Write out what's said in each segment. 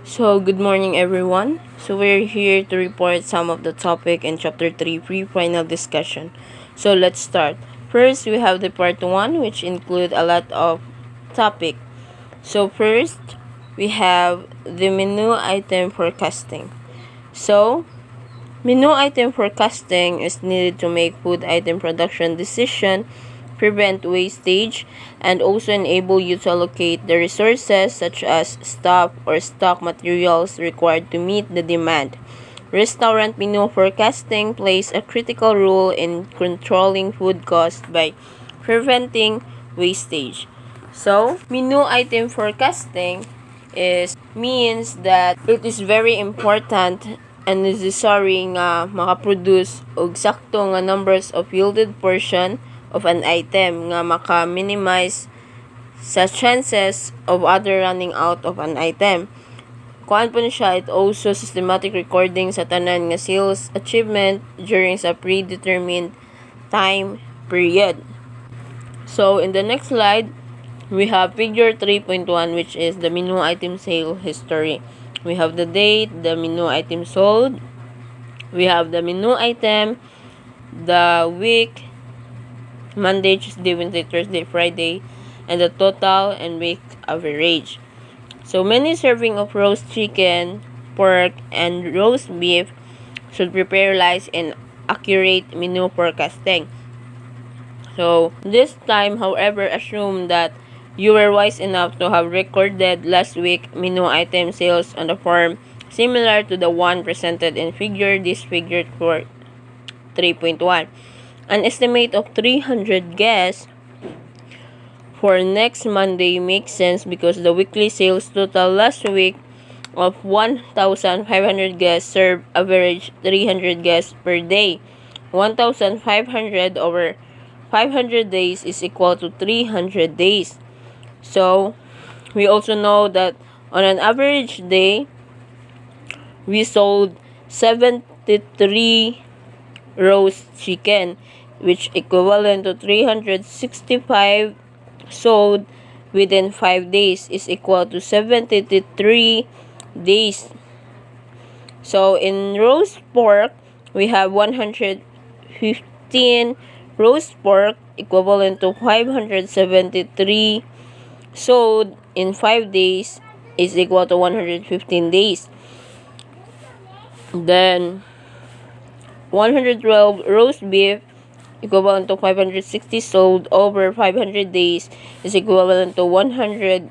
So, good morning everyone. So, we're here to report some of the topic in chapter 3 pre-final discussion. So, let's start. First, we have the part 1 which include a lot of topic. So, first, we have the menu item forecasting. So, menu item forecasting is needed to make food item production decision, prevent wastage, and also enable you to allocate the resources such as staff or stock materials required to meet the demand. Restaurant menu forecasting plays a critical role in controlling food costs by preventing wastage. So, menu item forecasting means that it is very important and necessary nga makaproduce og sakto nga numbers of yielded portion of an item nga maka-minimize sa chances of other running out of an item. Kuan po siya, it also systematic recording sa tanan nga sales achievement during sa predetermined time period. So, in the next slide, we have figure 3.1 which is the menu item sale history. We have the date, the menu item sold. We have the menu item, the week, Monday, Tuesday, Wednesday, Thursday, Friday, and the total and week average. So, many serving of roast chicken, pork, and roast beef should prepare lies in accurate menu forecasting. So, this time, however, assume that you were wise enough to have recorded last week menu item sales on the form similar to the one presented in this figure for 3.1. An estimate of 300 guests for next Monday makes sense because the weekly sales total last week of 1,500 guests served average 300 guests per day. 1,500 over 500 days is equal to 300 days. So, we also know that on an average day, we sold 73 roast chicken, which equivalent to 365 sold within 5 days is equal to 73 days. So, in roast pork, we have 115 roast pork equivalent to 573 sold in 5 days is equal to 115 days. Then 112 roast beef equivalent to 560 sold over 500 days is equivalent to 112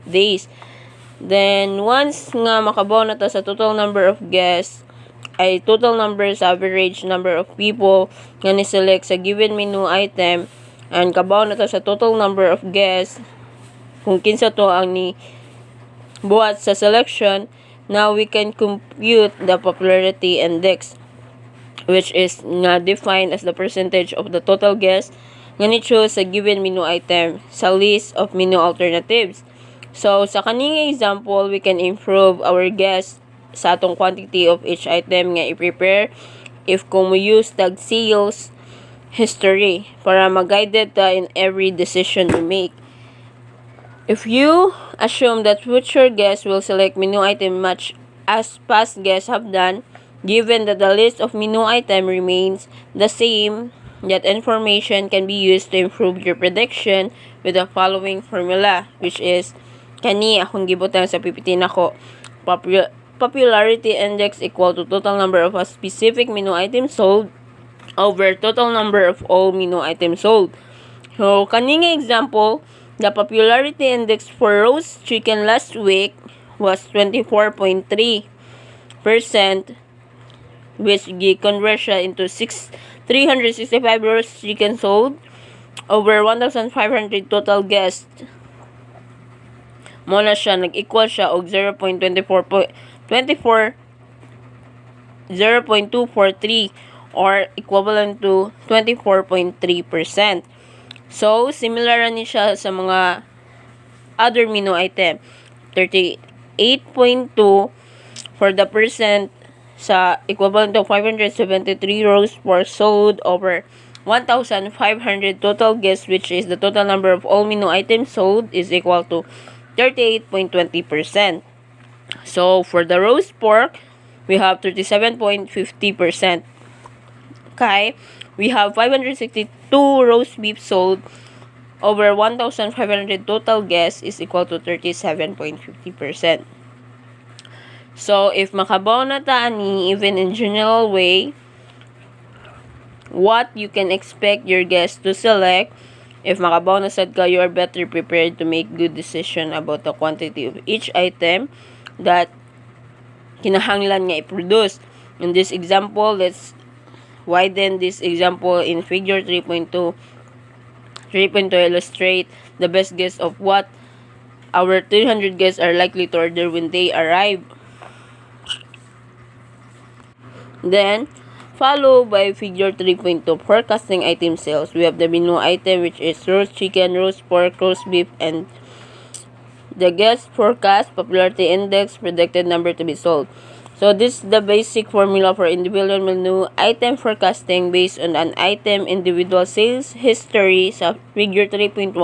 days. Then once nga makabaw na ta sa total number of guests ay total number sa average number of people nga ni-select sa given menu item and kabaw na ta sa total number of guests kung kinsa to ang ni buhat sa selection, now we can compute the popularity index, which is nga defined as the percentage of the total guests nga ni-choose sa given menu item sa list of menu alternatives. So, sa kaning example, we can improve our guess sa atong quantity of each item nga i-prepare if kung we use tag sales history para mag-guided ta in every decision we make. If you assume that future guests will select menu item much as past guests have done, given that the list of menu item remains the same, that information can be used to improve your prediction with the following formula, which is kani akong gibutan sa PPT nako. Popularity index equal to total number of a specific menu item sold over total number of all menu items sold. So, kaning example, the popularity index for roast chicken last week was 24.3%, which convert siya into 365 roast chicken sold over 1,500 total guests. Mo na siya, nag-equal siya og 0.243 or equivalent to 24.3%. So, similar ni siya sa mga other menu item. 38.2 for the percent sa equivalent to 573 roast pork sold over 1,500 total guests, which is the total number of all menu items sold, is equal to 38.20%. So, for the roast pork, we have 37.50%. Okay, we have 562 roast beef sold over 1,500 total guests is equal to 37.50%. So, if makabaw na ta ani, even in general way, what you can expect your guests to select, if makabaw na sad ka, you are better prepared to make good decision about the quantity of each item that kinahanglan nga i-produce. In this example, let's widen this example in figure 3.2 to illustrate the best guess of what our 300 guests are likely to order when they arrive. Then, followed by figure 3.2, forecasting item sales. We have the menu item, which is roast chicken, roast pork, roast beef, and the guest forecast, popularity index, predicted number to be sold. So, this is the basic formula for individual menu item forecasting based on an item individual sales history sa figure 3.1.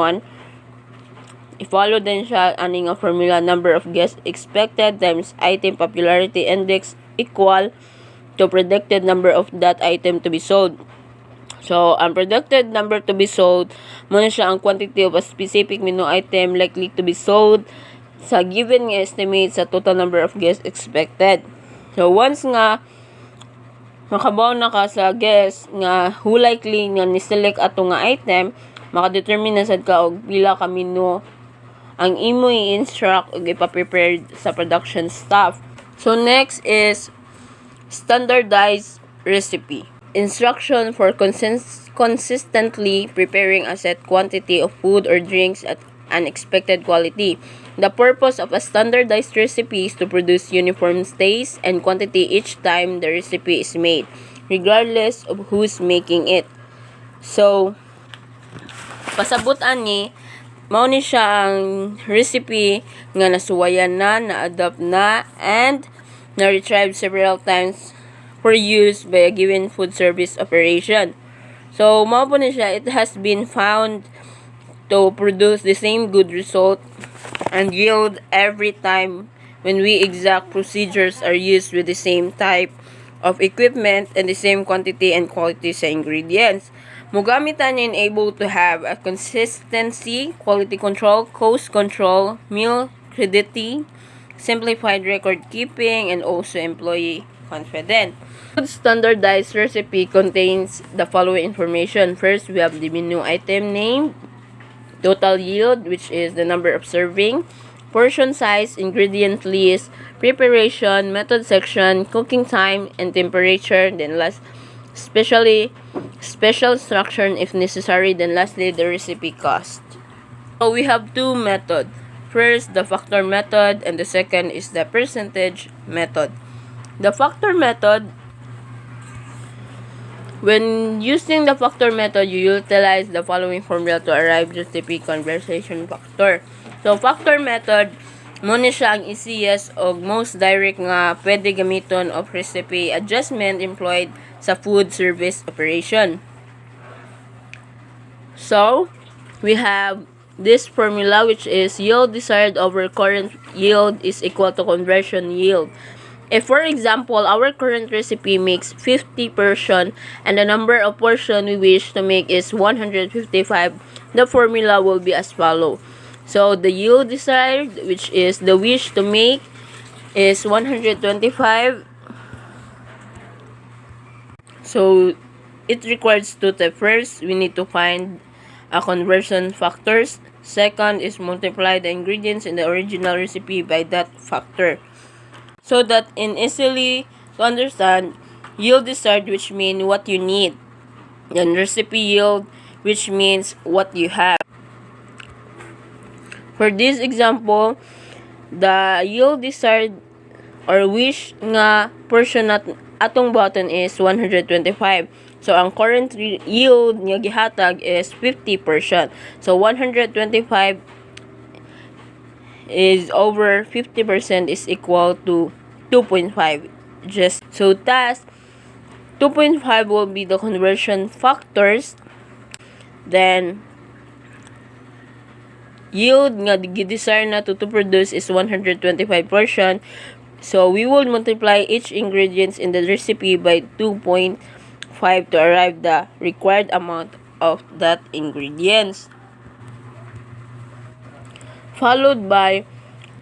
I-follow din siya aning nga formula, number of guests expected times item popularity index equal to predicted number of that item to be sold. So, ang predicted number to be sold, muna siya ang quantity of a specific menu item likely to be sold sa given nga estimate sa total number of guests expected. So, once nga makabaw na ka sa guest nga who likely nga ni-select ato nga item, makadetermine na sad ka og pila ka menu ang imo i-instruct og ipa-prepare sa production staff. So, next is standardized recipe. Instruction for consistently preparing a set quantity of food or drinks at an expected quality. The purpose of a standardized recipe is to produce uniform taste and quantity each time the recipe is made, regardless of who's making it. So, pasabot ani, mao ni siya ang recipe nga nasuwayan na, na-adapt na, and na-retrieved several times for use by a given food service operation. So, mao po ni siya, it has been found to produce the same good result and yield every time when we exact procedures are used with the same type of equipment and the same quantity and quality sa ingredients. Mugamit and able to have a consistency, quality control, cost control, meal credity, simplified record keeping, and also employee confident. Good standardized recipe contains the following information. First, we have the menu item name, total yield, which is the number of serving, portion size, ingredient list, preparation, method section, cooking time, and temperature. Then last, special instruction if necessary. Then lastly, the recipe cost. So we have two methods. First, the factor method, and the second is the percentage method. The factor method, when using the factor method, you utilize the following formula to arrive at recipe conversion factor. So, factor method, muna siya ang easiest o most direct nga pwede gamiton of recipe adjustment employed sa food service operation. So, we have this formula, which is yield desired over current yield is equal to conversion yield. If, for example, our current recipe makes 50 portion and the number of portion we wish to make is 155, the formula will be as follow. So, the yield desired, which is the wish to make, is 125. So, it requires two steps. First, we need to find a conversion factors. Second is multiply the ingredients in the original recipe by that factor. So that in easily to understand, yield desired, which means what you need, and recipe yield, which means what you have. For this example, the yield desired or wish nga portion atong button is 125. So ang current yield nga gihatag is 50 portion. So 125 is over 50% is equal to 2.5. Just so thus 2.5 will be the conversion factors. Then yield nga gi-desire na to produce is 125 portion. So we will multiply each ingredients in the recipe by 2.5 to arrive the required amount of that ingredients. Followed by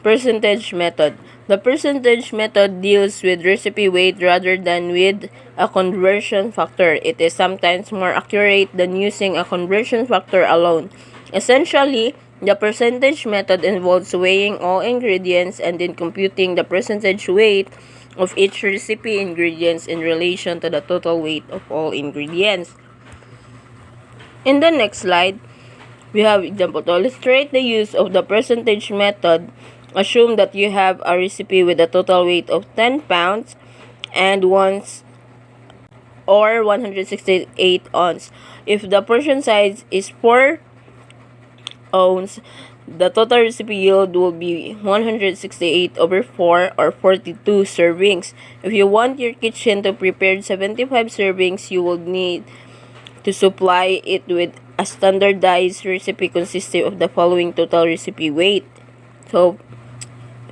percentage method. The percentage method deals with recipe weight rather than with a conversion factor. It is sometimes more accurate than using a conversion factor alone. Essentially, the percentage method involves weighing all ingredients and then computing the percentage weight of each recipe ingredients in relation to the total weight of all ingredients. In the next slide, we have example to illustrate the use of the percentage method. Assume that you have a recipe with a total weight of 10 pounds and once or 168 ounce. If the portion size is 4 ounce, the total recipe yield will be 168 over 4 or 42 servings. If you want your kitchen to prepare 75 servings, you will need to supply it with a standardized recipe consisting of the following total recipe weight. So,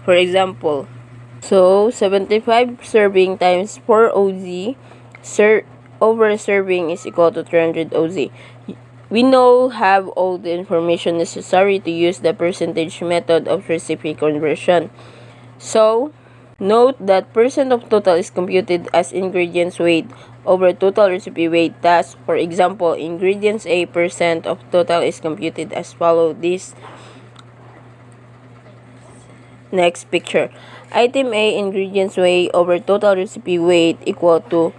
for example, 75 serving times 4 OZ over serving is equal to 300 OZ. We now have all the information necessary to use the percentage method of recipe conversion. So, note that percent of total is computed as ingredients weight over total recipe weight. Thus, for example, ingredients A percent of total is computed as follows. This next picture. Item A, ingredients weight over total recipe weight equal to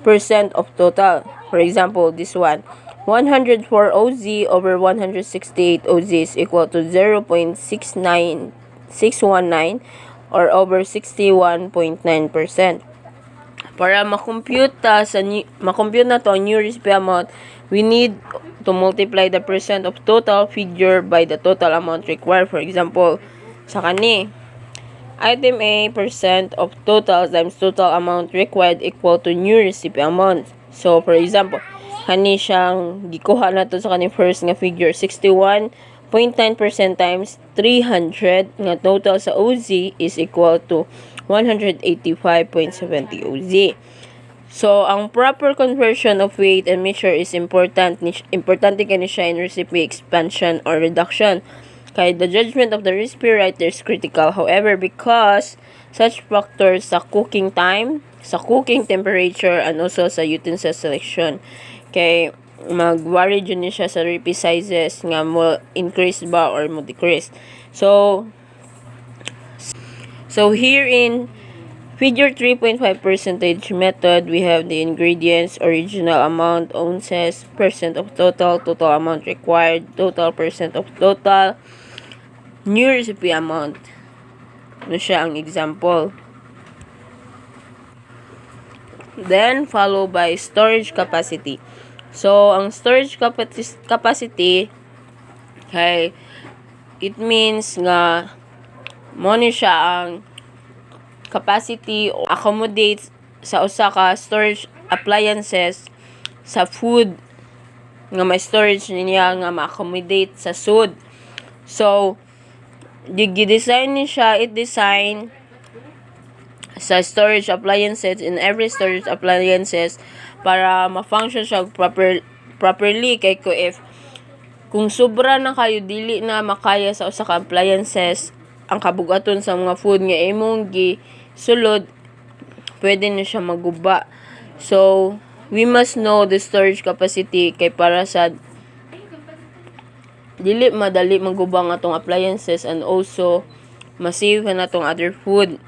percent of total. For example, this one. 104 OZ over 168 OZ is equal to 0.69619 or over 61.9%. Para makompute na to new recipe amount, we need to multiply the percent of total figure by the total amount required. For example, sa kani, item A percent of total times total amount required equal to new recipe amount. So, for example, kani siyang gikuha na to sa kani first nga figure, 61.9% times 300 nga total sa OZ is equal to 185.70 OZ. So, ang proper conversion of weight and measure is important. Importante kani siya in recipe expansion or reduction. Kaya the judgment of the recipe writer is critical. However, because such factors sa cooking time, sa cooking temperature, and also sa utensil selection, kay mag-vary dyan siya sa recipe sizes nga mo increase ba or mo decrease. So here in figure 3.5 percentage method, we have the ingredients, original amount, ounces, percent of total, total amount required, total percent of total, new recipe amount. Ano siya ang example. Then, followed by storage capacity. So, ang storage capacity, kay it means nga mo ni siya ang capacity o accommodate sa usa ka storage appliances sa food nga may storage niya nga ma-accommodate sa food. So, gi-design ni siya, it design sa storage appliances, in every storage appliances para ma-function siya properly. Kay kung sobra na kayo dili na makaya sa usa ka appliances ang kabugaton sa mga food nga imong gisulod, pwede na siya maguba. So we must know the storage capacity kay para sa dili madali maguba nga tong appliances and also masave na tong other food.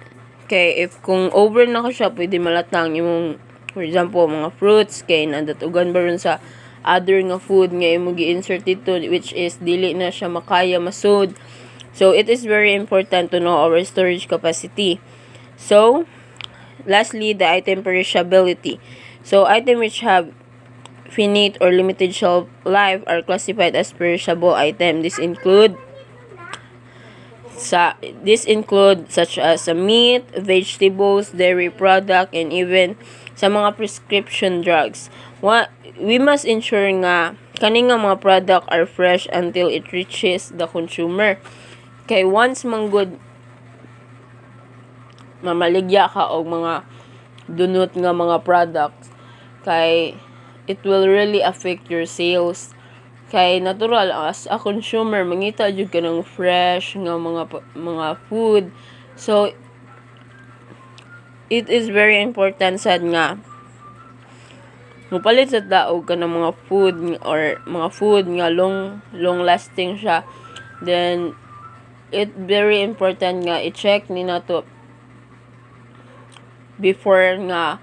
Kay if kung over na ka siya, pwede malatang imong, for example, mga fruits kay nadatugan ba ron sa other nga food nga imong gi-insert dito, which is dili na siya makaya masud. So it is very important to know our storage capacity. So lastly, the item perishability. So items which have finite or limited shelf life are classified as perishable item. This include such as meat, vegetables, dairy product, and even sa mga prescription drugs. We must ensure nga Kani nga mga product are fresh until it reaches the consumer. Kay once manggod mamaligya ka og mga dunot nga mga products, kay it will really affect your sales. Kay natural as a consumer mangita jud ka ng fresh nga mga food. So it is very important sad nga mupalit sa daog ka ng mga food or mga food nga long lasting siya. Then it very important nga i-check ni nato before nga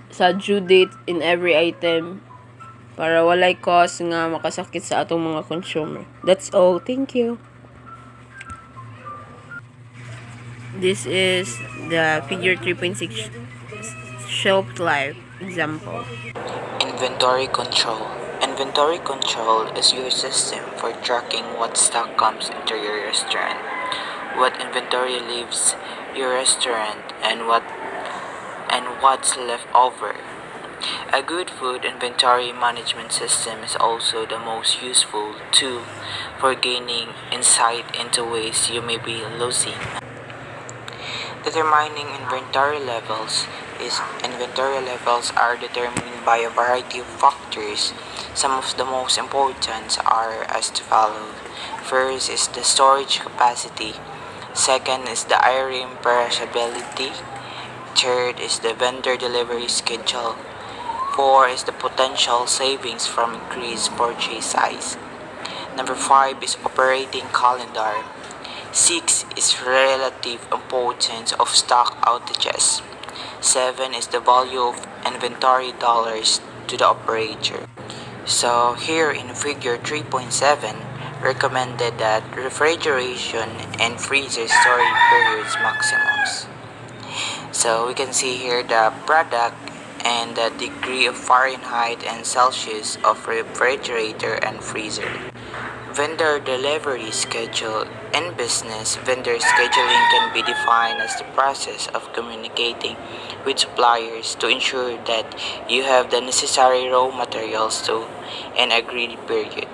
sa due date in every item para walay cost nga makasakit sa atong mga consumer. That's all. Thank you. This is the figure 3.6 shelf life example. Inventory control. Inventory control is your system for tracking what stock comes into your restaurant, what inventory leaves your restaurant, and what's left over. A good food inventory management system is also the most useful tool for gaining insight into ways you may be losing. Determining inventory levels are determined by a variety of factors. Some of the most important are as to follow. First is the storage capacity. Second is the item perishability. Third is the vendor delivery schedule. 4 is the potential savings from increased purchase size. Number 5 is operating calendar. 6 is relative importance of stock outages. 7 is the value of inventory dollars to the operator. So here in figure 3.7, recommended that refrigeration and freezer storage periods maximums. So we can see here the product and the degree of Fahrenheit and Celsius of refrigerator and freezer. Vendor delivery schedule. In business, vendor scheduling can be defined as the process of communicating with suppliers to ensure that you have the necessary raw materials to an agreed period.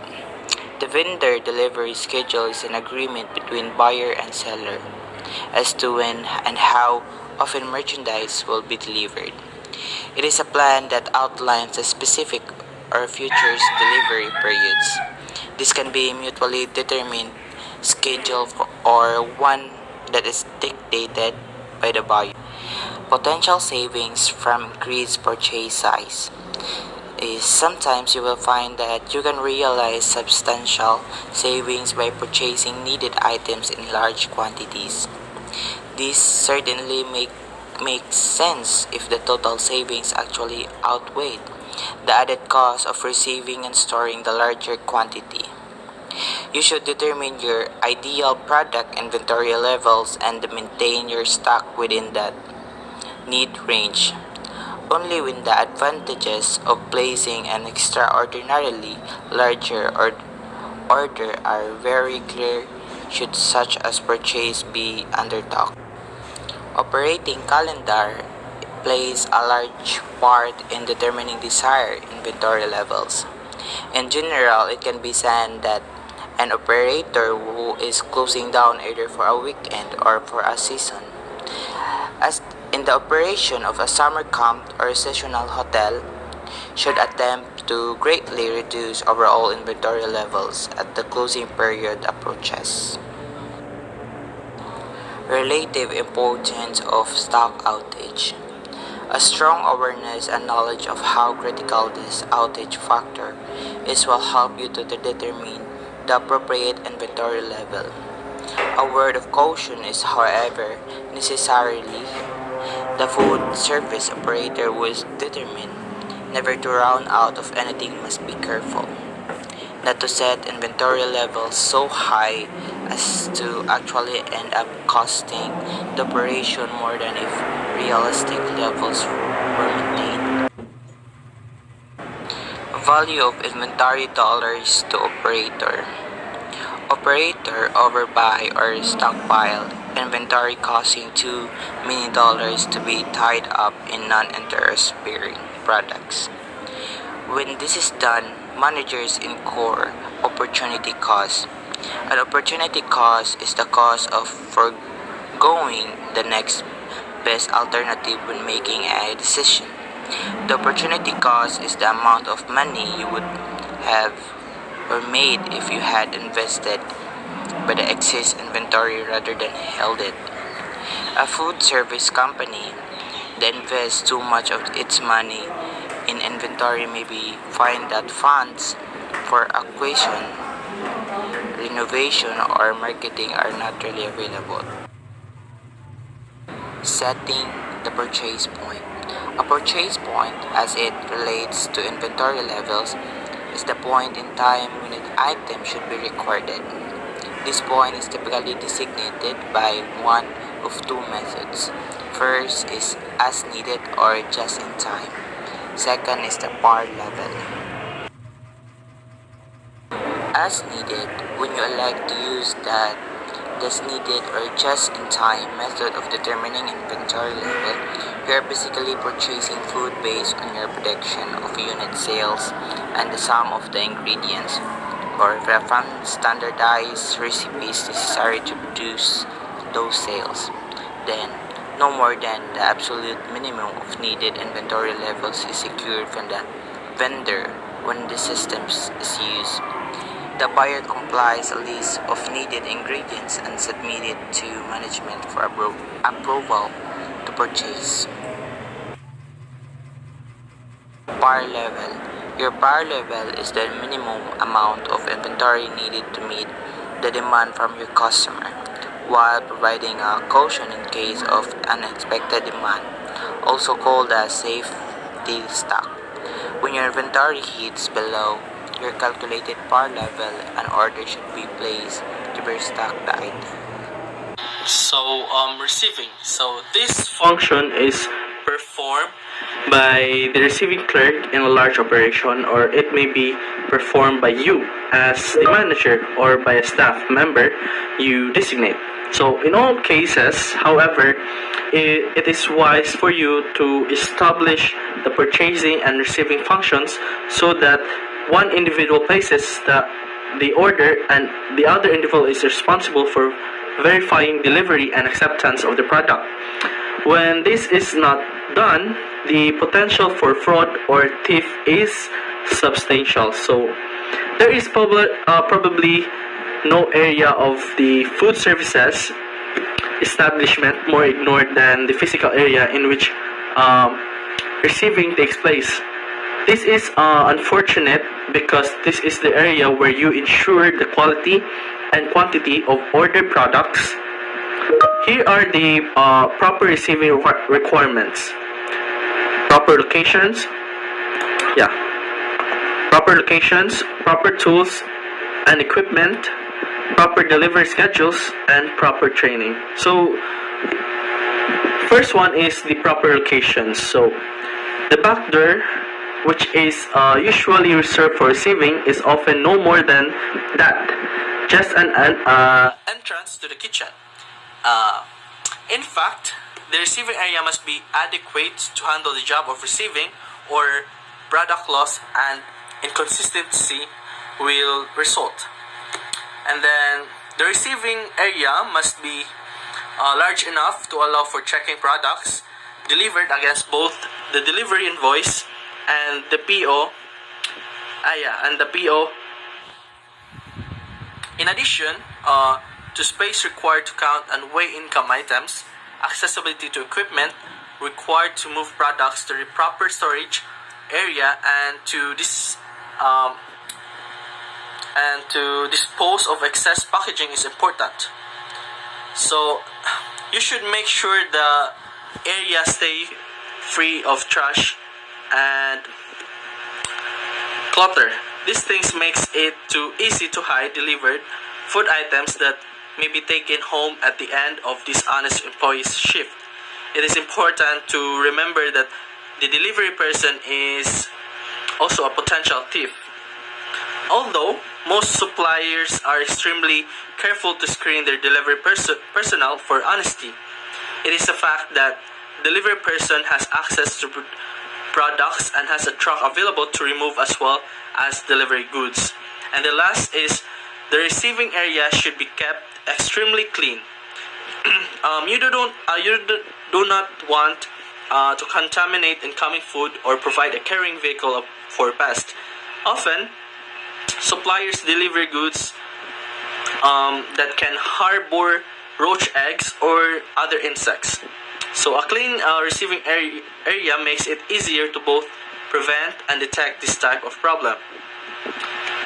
The vendor delivery schedule is an agreement between buyer and seller as to when and how often merchandise will be delivered. It is a plan that outlines the specific or future delivery periods. This can be mutually determined schedule or one that is dictated by the buyer. Potential savings from increased purchase size is sometimes you will find that you can realize substantial savings by purchasing needed items in large quantities. This certainly makes sense if the total savings actually outweighed the added cost of receiving and storing the larger quantity. You should determine your ideal product inventory levels and maintain your stock within that need range. Only when the advantages of placing an extraordinarily larger order are very clear should such as purchase be undertaken. Operating calendar plays a large part in determining desired inventory levels. In general, it can be said that an operator who is closing down either for a weekend or for a season, as in the operation of a summer camp or a seasonal hotel, should attempt to greatly reduce overall inventory levels at the closing period approaches. Relative importance of stock outage. A strong awareness and knowledge of how critical this outage factor is will help you to determine the appropriate inventory level. A word of caution is, however, necessarily the food service operator was determined never to run out of anything must be careful not to set inventory levels so high as to actually end up costing the operation more than if realistic levels were maintained. Value of inventory dollars to operator. Operator overbuy or stockpile inventory costing too many dollars to be tied up in non-interest bearing products. When this is done, managers incur opportunity cost. An opportunity cost is the cost of foregoing the next best alternative when making a decision. The opportunity cost is the amount of money you would have or made if you had invested by the excess inventory rather than held it. A food service company that invests too much of its money in inventory maybe find that funds for acquisition, renovation, or marketing are not really available. Setting the purchase point. A purchase point, as it relates to inventory levels, is the point in time when an item should be recorded. This point is typically designated by one of two methods. First is as needed or just in time. Second is the par level. As needed, when you elect to use that as needed or just in time method of determining inventory level, you are basically purchasing food based on your prediction of unit sales and the sum of the ingredients or from standardized recipes necessary to produce those sales. Then, no more than the absolute minimum of needed inventory levels is secured from the vendor when the system is used. The buyer compiles a list of needed ingredients and submits it to management for approval to purchase. Par level. Your par level is the minimum amount of inventory needed to meet the demand from your customer, while providing a caution in case of unexpected demand, also called a safety stock. When your inventory hits below your calculated par level, an order should be placed to restock the item. Receiving. So this function is performed by the receiving clerk in a large operation, or it may be performed by you as the manager or by a staff member you designate. So in all cases, however, it is wise for you to establish the purchasing and receiving functions so that one individual places the order and the other individual is responsible for verifying delivery and acceptance of the product. When this is not done, the potential for fraud or thief is substantial. So there is probably no area of the food services establishment more ignored than the physical area in which receiving takes place. This is unfortunate because this is the area where you ensure the quality and quantity of ordered products. Here are the proper receiving requirements. Proper locations, yeah, proper locations, proper tools and equipment, proper delivery schedules, and proper training. So, first one is the proper locations. So, the back door, which is usually reserved for receiving, is often no more than that, just an entrance to the kitchen. In fact, the receiving area must be adequate to handle the job of receiving, or product loss and inconsistency will result. And then the receiving area must be large enough to allow for checking products delivered against both the delivery invoice and the PO. And the PO. In addition, to space required to count and weigh income items, accessibility to equipment required to move products to the proper storage area, and to dispose of excess packaging is important. So you should make sure the area stay free of trash and clutter. These things makes it too easy to hide delivered food items that may be taken home at the end of this honest employee's shift. It is important to remember that the delivery person is also a potential thief. Although most suppliers are extremely careful to screen their delivery personnel for honesty, it is a fact that delivery person has access products and has a truck available to remove as well as delivery goods. And the last is the receiving area should be kept extremely clean. You do not want to contaminate incoming food or provide a carrying vehicle for pests. Often, suppliers deliver goods that can harbor roach eggs or other insects. So a clean receiving area makes it easier to both prevent and detect this type of problem.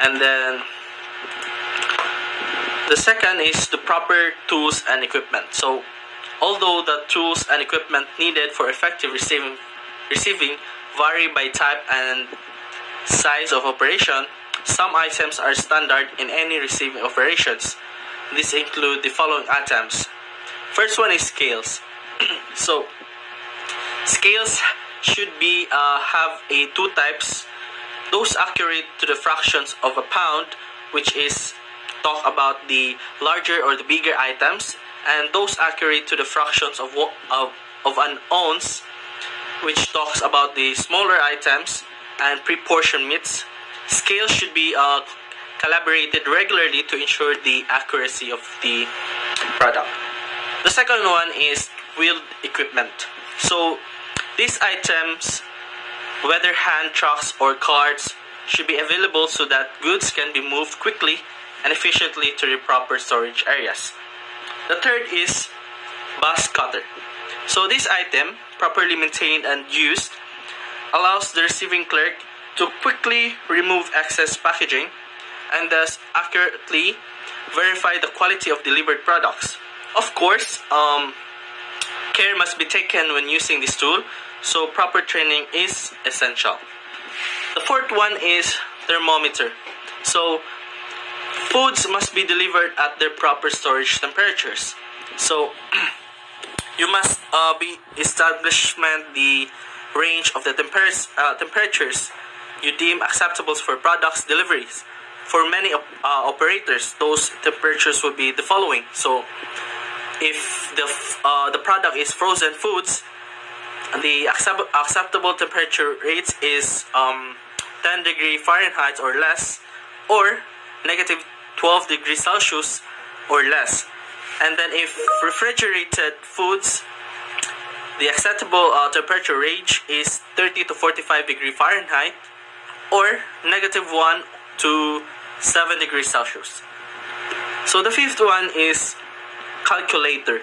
And then the second is the proper tools and equipment. So although the tools and equipment needed for effective receiving vary by type and size of operation, some items are standard in any receiving operations. These include the following items. First one is scales. So scales should be have a two types. Those accurate to the fractions of a pound, which is talk about the larger or the bigger items, and those accurate to the fractions of an ounce, which talks about the smaller items, and pre-portioned meats. Scales should be calibrated regularly to ensure the accuracy of the product. The second one is wheeled equipment. So these items, whether hand trucks or carts, should be available so that goods can be moved quickly and efficiently to the proper storage areas. The third is bus cutter. So this item, properly maintained and used, allows the receiving clerk to quickly remove excess packaging and thus accurately verify the quality of delivered products. Of course, care must be taken when using this tool, so proper training is essential. The fourth one is thermometer. So foods must be delivered at their proper storage temperatures. So you must be establishment the range of the temperatures you deem acceptable for products deliveries. For many operators, those temperatures will be the following. So if the product is frozen foods, the acceptable temperature rates is 10 degree Fahrenheit or less, or negative 12 degrees Celsius or less. And then if refrigerated foods, the acceptable temperature range is 30 to 45 degree Fahrenheit, or negative 1 to 7 degrees Celsius. So the fifth one is calculator.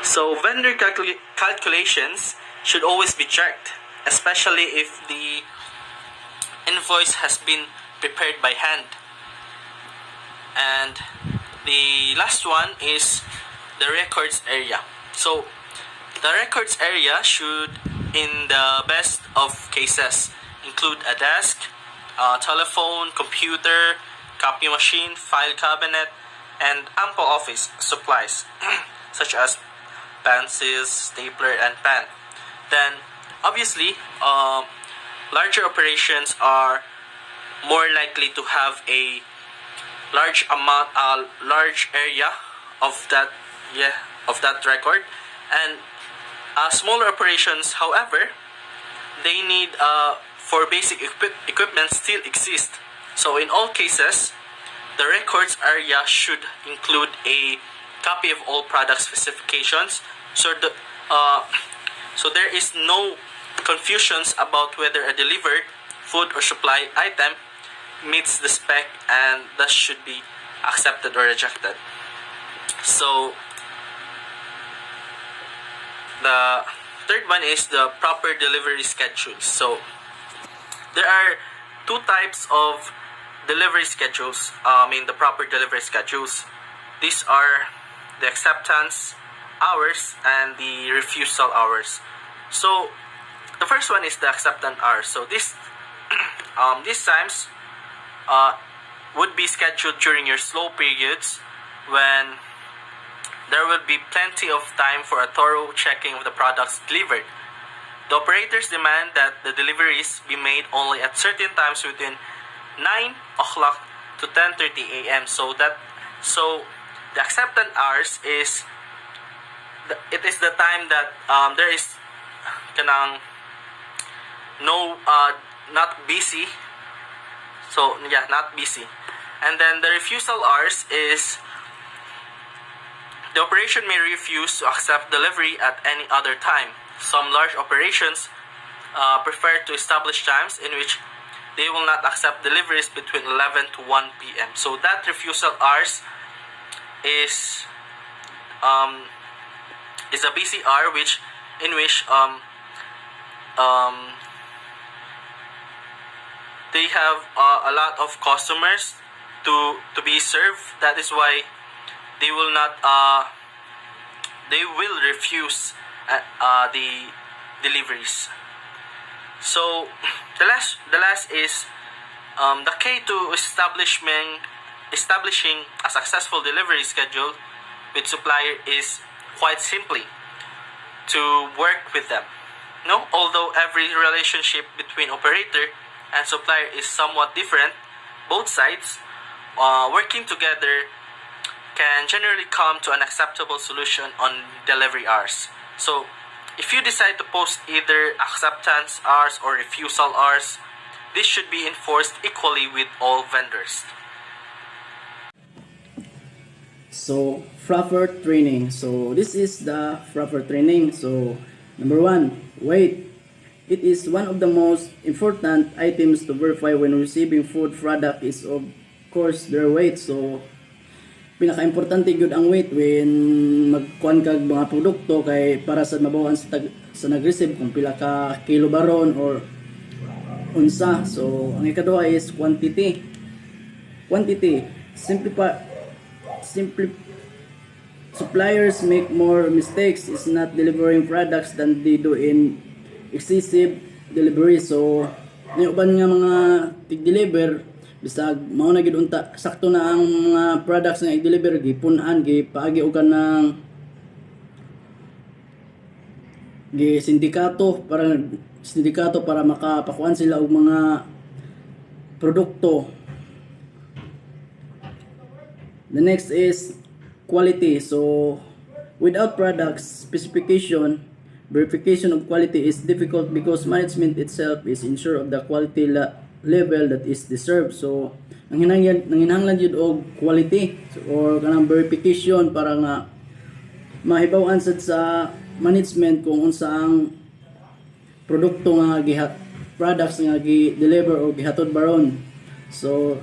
So vendor calculations should always be checked, especially if the invoice has been prepared by hand. And the last one is the records area. So the records area should, in the best of cases, include a desk, telephone, computer, copy machine, file cabinet, and ample office supplies such as pencils, stapler, and pen. Then, obviously, larger operations are more likely to have a large area of that record, and smaller operations, however, they need for basic equipment still exist. So in all cases, the records area should include a copy of all product specifications, so there is no confusions about whether a delivered food or supply item meets the spec and thus should be accepted or rejected. So the third one is the proper delivery schedules. So there are two types of delivery schedules. The proper delivery schedules. These are the acceptance hours and the refusal hours. So the first one is the acceptance hours. So these times would be scheduled during your slow periods, when there will be plenty of time for a thorough checking of the products delivered. The operators demand that the deliveries be made only at certain times within 9 o'clock to 10:30 a.m. So the acceptance hours is the time that there is kanang no, not busy. So yeah, not busy. And then the refusal R's is the operation may refuse to accept delivery at any other time. Some large operations prefer to establish times in which they will not accept deliveries between 11 to 1 p.m. So that refusal hours is um, is a BCR in which um, they have a lot of customers to be served. That is why they will not they will refuse the deliveries. So the last is the key to establishing a successful delivery schedule with supplier is quite simply to work with them. No, although every relationship between operator and supplier is somewhat different, both sides working together can generally come to an acceptable solution on delivery hours. So, if you decide to post either acceptance hours or refusal hours, this should be enforced equally with all vendors. So, proper training. So, this is the proper training. So, number one, weight. It is one of the most important items to verify when receiving food product is of course their weight. So, pinaka-importante gyud ang weight when magkuan kag mga produkto kay para sa mabawan sa nag-receive kung pila ka kilo baron or unsa. So, ang ikaduha is quantity. Quantity. Simply suppliers make more mistakes is not delivering products than they do in excessive delivery. So yung uban nga mga tig-deliver bisag mao na gid unta sakto na ang mga products nga i-deliver gipunan gipaagi og kanang sindikato para makapakuan sila og mga produkto. The next is quality. So, without products specification, verification of quality is difficult because management itself is unsure of the quality level that is deserved. So, nanginahanglan yun og quality or kanang verification para nga mahibaw-an sa management kung unsa ang produkto nga products nga gi-deliver o gihatod baron. So,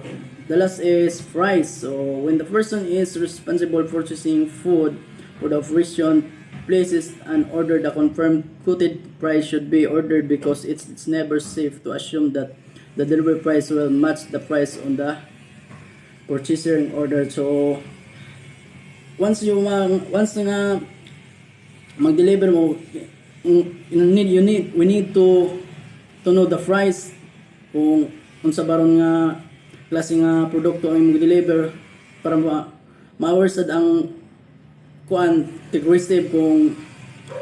the last is price. So, when the person is responsible for purchasing food for the operation places an order, the confirmed quoted price should be ordered because it's never safe to assume that the delivery price will match the price on the purchasing order. So, once nga mag-deliver mo, we need to know the price kung unsa baron nga klase nga produkto ang mag-deliver para ma-aware ang kuan tig-receive kung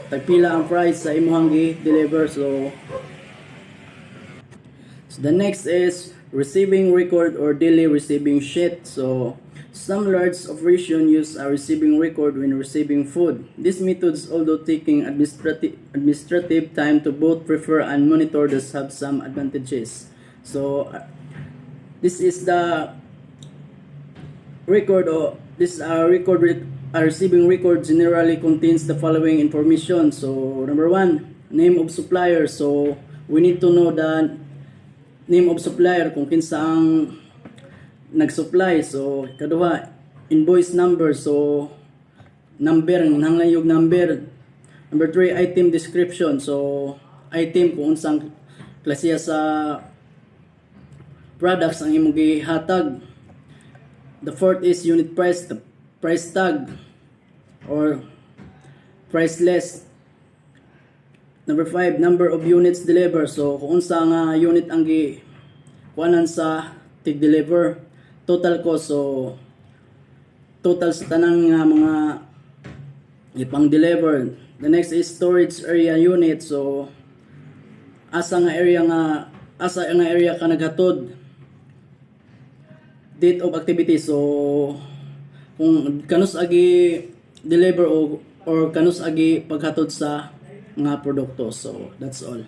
tagpila ang price sa imuhang gi-deliver. So the next is receiving record or daily receiving sheet. So some large operation use a receiving record when receiving food. These methods, although taking administrative time to both prefer and monitor, does have some advantages. So this is the record, or this receiving record generally contains the following information. So number one, name of supplier. So we need to know the name of supplier kung kinsa ang nag-supply. So kaduha, invoice number. So number, nanglan yung number. Number 3, item description. So item kung unsang klase sa products ang imong gihatag. The fourth is unit price, the price tag or price list. Number 5, number of units delivered. So kung unsa nga unit ang kuanan sa tig-deliver. Total cost, so total sa tanang nga mga ipang-deliver. The next is storage area unit. So asa nga area ka naghatod. Date of activity. So kung kanus agi deliver or kanus agi paghatod sa mga produkto. So that's all.